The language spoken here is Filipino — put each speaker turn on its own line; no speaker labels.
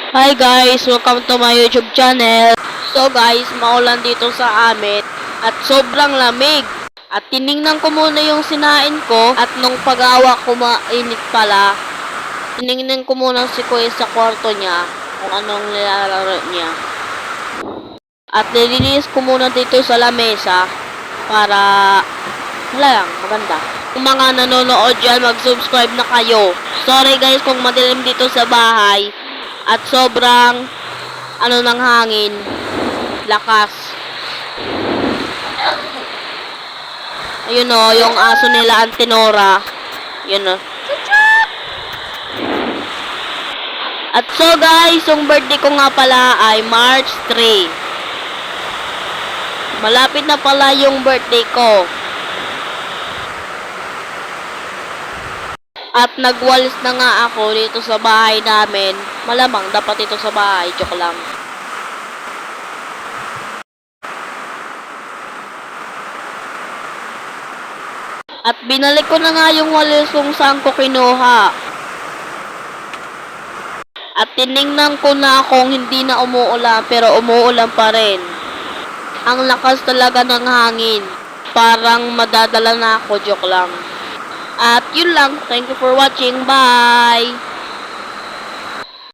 Hi guys! Welcome to my YouTube channel. So guys, maulan dito sa amin at sobrang lamig. At tiningnan ko muna yung sinain ko at nung pag-awa ko mainit pala, tiningnan ko muna si Kuya sa kwarto niya kung anong nilalaro niya. At nilinis ko muna dito sa lamesa para wala lang, maganda. Kung mga nanonood dyan, mag-subscribe na kayo. Sorry guys kung madilim dito sa bahay at sobrang ng hangin, lakas. Ayun o, yung aso nila Antinora. Yun o. At so guys, yung birthday ko nga pala ay March 3. Malapit na pala yung birthday ko. At nagwalis na nga ako dito sa bahay namin. Malamang dapat ito sa bahay, joke lang. At binalik ko na nga yung walis kung saan ko kinuha. At tiningnan ko na kung hindi na umuulan, pero umuulan pa rin. Ang lakas talaga ng hangin. Parang madadala na ako, joke lang. At yun lang. Thank you for watching. Bye!